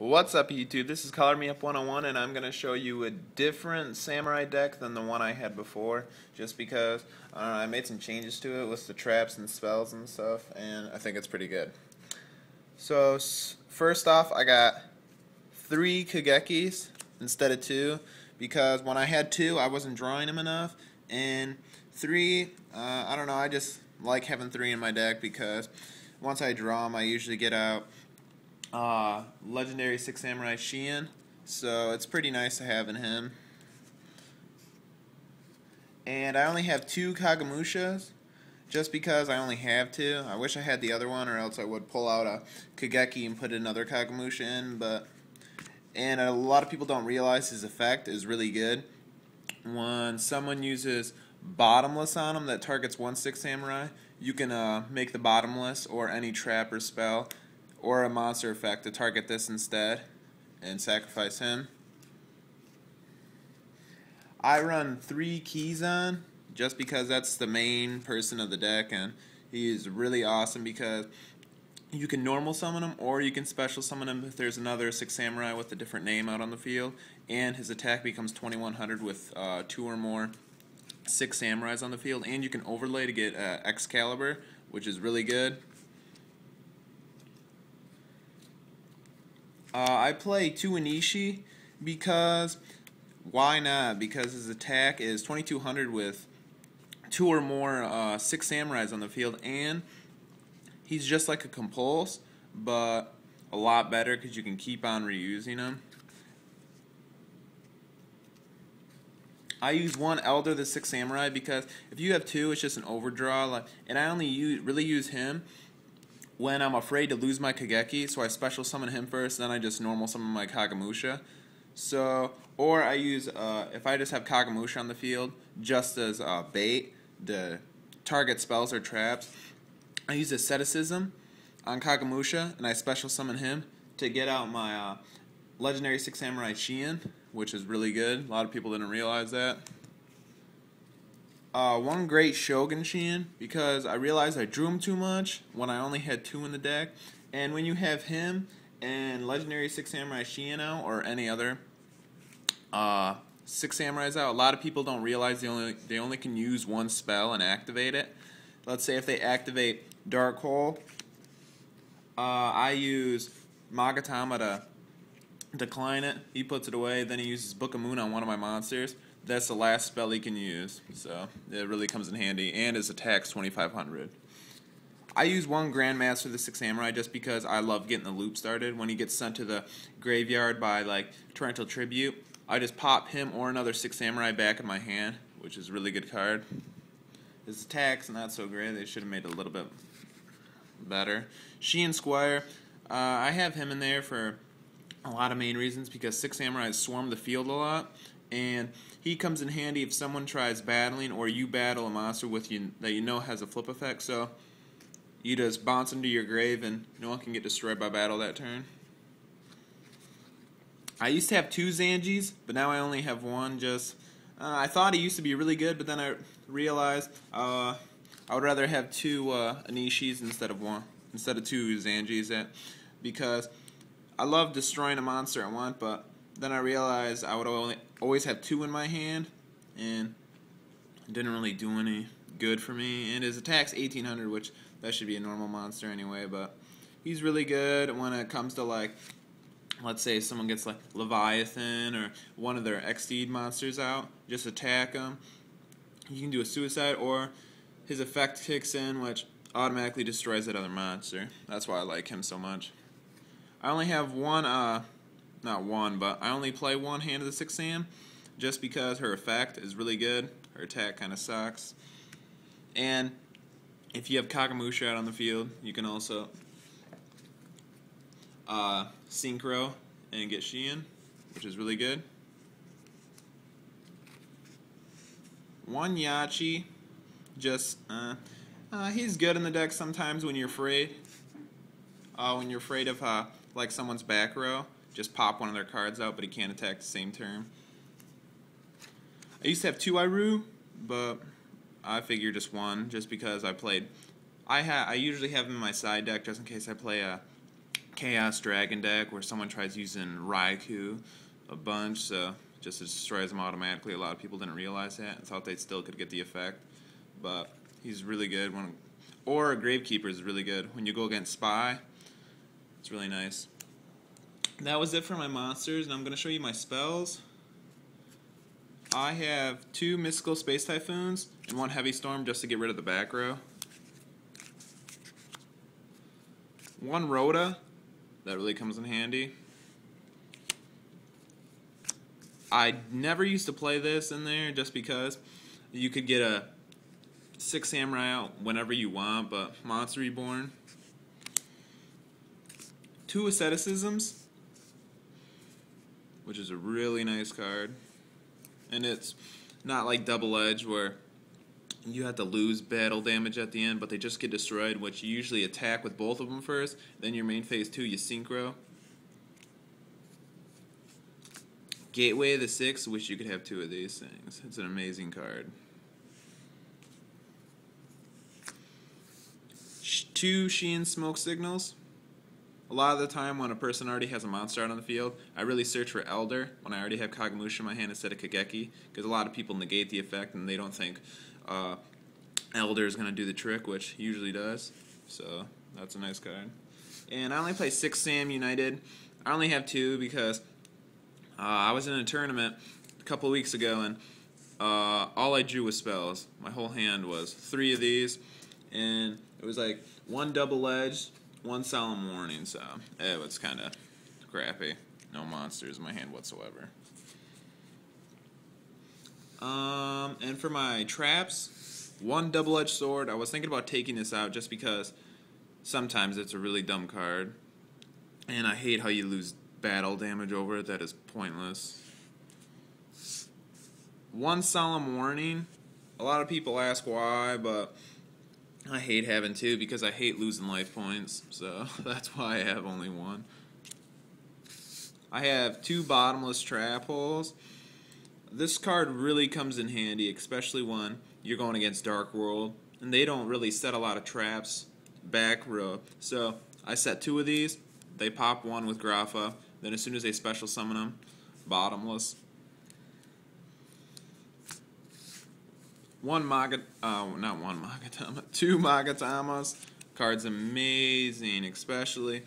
What's up YouTube? This is Color Me Up 101 and I'm going to show you a different samurai deck than the one I had before just because I made some changes to it with the traps and spells and stuff, and I think it's pretty good. So first off, I got 3 Kagekis instead of 2 because when I had 2 I wasn't drawing them enough, and 3, I don't know, I just like having 3 in my deck because once I draw them I usually get out Legendary 6 Samurai Shien, so it's pretty nice to have in him. And I only have 2 Kagemushas just because I only have 2. I wish I had the other one, or else I would pull out a Kageki and put another Kagemusha in. And a lot of people don't realize his effect is really good. When someone uses Bottomless on him that targets 1 6 Samurai, you can make the Bottomless or any trap or spell or a monster effect to target this instead and sacrifice him. I run 3 Kizan just because that's the main person of the deck, and he is really awesome because you can normal summon him or you can special summon him if there's another 6 Samurai with a different name out on the field, and his attack becomes 2100 with 2 or more 6 Samurais on the field, and you can overlay to get Excalibur, which is really good. I play 2 Onishi because why not? Because his attack is 2200 with 2 or more 6 Samurais on the field, and he's just like a Compulse, but a lot better because you can keep on reusing him. I use 1 Elder the 6 Samurai because if you have 2, it's just an overdraw, and I only really use him when I'm afraid to lose my Kageki, so I special summon him first, then I just normal summon my Kagemusha. Or I use, if I just have Kagemusha on the field, just as bait to target spells or traps, I use Asceticism on Kagemusha, and I special summon him to get out my Legendary 6 Samurai Shien, which is really good. A lot of people didn't realize that. 1 Great Shogun Shien because I realized I drew him too much when I only had 2 in the deck, and when you have him and Legendary 6 Samurai Shien out or any other 6 Samurais out, a lot of people don't realize they only can use 1 spell and activate it. Let's say if they activate Dark Hole, I use Magatama to decline it. He puts it away, then he uses Book of Moon on one of my monsters. That's the last spell he can use, so it really comes in handy, and his attack's 2500. I use 1 Grandmaster the 6 Samurai just because I love getting the loop started. When he gets sent to the graveyard by like Torrential Tribute, I just pop him or another 6 Samurai back in my hand, which is a really good card. His attack's not so great. They should have made it a little bit better. Shien Squire, I have him in there for a lot of main reasons because 6 Samurai swarm the field a lot, and he comes in handy if someone tries battling or you battle a monster with you that you know has a flip effect, so you just bounce him to your grave and no one can get destroyed by battle that turn. I used to have 2 Zanjis, but now I only have 1. I thought he used to be really good, but then I realized I would rather have 2 Onishis instead of 2 Zanjis, because I love destroying a monster I want, but then I realized I would always have 2 in my hand, and it didn't really do any good for me. And his attack's 1800, which that should be a normal monster anyway, but he's really good when it comes to, like, let's say someone gets like Leviathan or one of their Xyz monsters out, just attack him. You can do a suicide, or his effect kicks in, which automatically destroys that other monster. That's why I like him so much. I only have 1, not 1, but I only play 1 Hand of the 6 Sam just because her effect is really good. Her attack kind of sucks. And if you have Kagemusha out on the field, you can also Synchro and get Shien, which is really good. 1 Yachi, just he's good in the deck sometimes when you're afraid. When you're afraid of like someone's back row, just pop one of their cards out, but he can't attack the same turn. I used to have 2 Iru, but I figured just 1, just because I usually have him in my side deck just in case I play a Chaos Dragon deck where someone tries using Raikou a bunch, so just destroys them automatically. A lot of people didn't realize that and thought they still could get the effect, but he's really good. Or Gravekeeper is really good. When you go against Spy, it's really nice. That was it for my monsters, and I'm going to show you my spells. I have 2 Mystical Space Typhoons and 1 Heavy Storm just to get rid of the back row. 1 Rhoda, that really comes in handy. I never used to play this in there just because you could get a 6 Samurai out whenever you want, but Monster Reborn. 2 Asceticisms, which is a really nice card. And it's not like Double Edge where you have to lose battle damage at the end, but they just get destroyed, which you usually attack with both of them first. Then your main phase 2, you synchro. Gateway of the Six, wish you could have 2 of these things. It's an amazing card. 2 Shein Smoke Signals. A lot of the time when a person already has a monster out on the field, I really search for Elder when I already have Kagemusha in my hand instead of Kageki, because a lot of people negate the effect and they don't think Elder is going to do the trick, which he usually does. So that's a nice card. And I only play 6 Sam United. I only have 2 because I was in a tournament a couple of weeks ago and all I drew was spells. My whole hand was 3 of these, and it was like 1 Double Edged, 1 Solemn Warning, so it was kind of crappy. No monsters in my hand whatsoever. And for my traps, 1 Double-Edged Sword. I was thinking about taking this out just because sometimes it's a really dumb card. And I hate how you lose battle damage over it. That is pointless. 1 Solemn Warning. A lot of people ask why, but I hate having 2 because I hate losing life points, so that's why I have only 1. I have 2 Bottomless Trap Holes. This card really comes in handy, especially when you're going against Dark World, and they don't really set a lot of traps back row. So I set 2 of these, they pop 1 with Grapha, then as soon as they special summon them, Bottomless. 2 Magatamas. Card's amazing, especially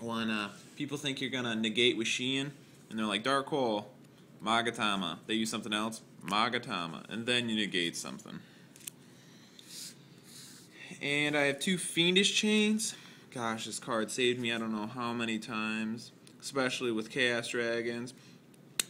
when people think you're gonna negate with Shein, and they're like Dark Hole, Magatama. They use something else, Magatama, and then you negate something. And I have 2 Fiendish Chains. Gosh, this card saved me I don't know how many times, especially with Chaos Dragons.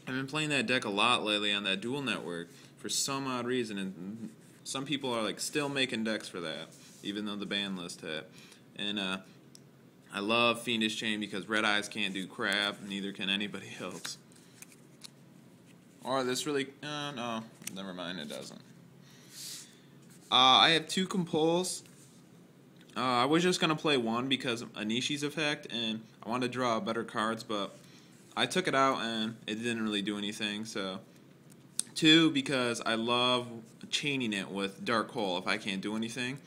I've been playing that deck a lot lately on that dual network for some odd reason, and some people are like still making decks for that, even though the ban list hit. And I love Fiendish Chain because Red Eyes can't do crap, neither can anybody else. Or this really, no, never mind, it doesn't. I have 2 Compulse. I was just going to play 1 because of Anishi's effect, and I wanted to draw better cards, but I took it out and it didn't really do anything, so 2 because I love chaining it with Dark Hole if I can't do anything.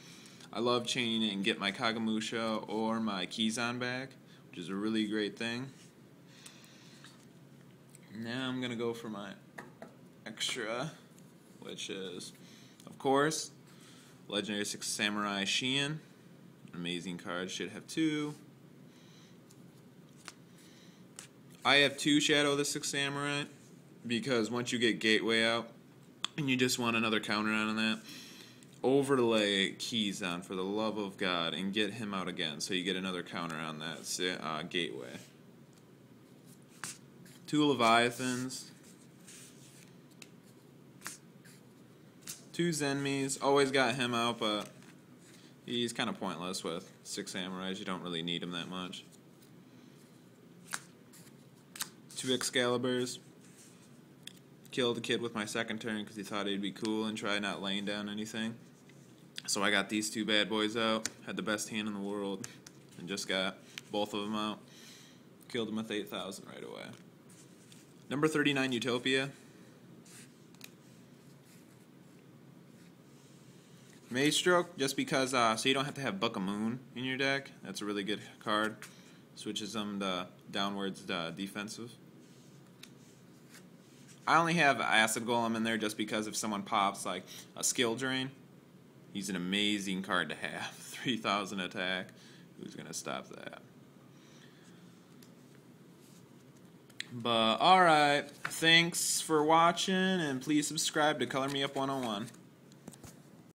I love chaining it and get my Kagemusha or my Kizan back, which is a really great thing. Now I'm going to go for my extra, which is, of course, Legendary 6 Samurai Shein. Amazing card, should have 2. I have 2 Shadow of the 6 Samurai because once you get Gateway out and you just want another counter on that, overlay Kizan for the love of God and get him out again so you get another counter on that Gateway. 2 Leviathans. 2 Zenmis. Always got him out, but he's kind of pointless with 6 Samurais. You don't really need him that much. 2 Excaliburs. Killed a kid with my second turn because he thought he'd be cool and try not laying down anything. So I got these 2 bad boys out. Had the best hand in the world. And just got both of them out. Killed him with 8,000 right away. Number 39, Utopia. Maze Stroke, just because, so you don't have to have Book of Moon in your deck. That's a really good card. switches them to downwards defensive. I only have Acid Golem in there just because if someone pops like a Skill Drain, he's an amazing card to have. 3,000 attack. Who's going to stop that? But alright, thanks for watching, and please subscribe to Color Me Up 101.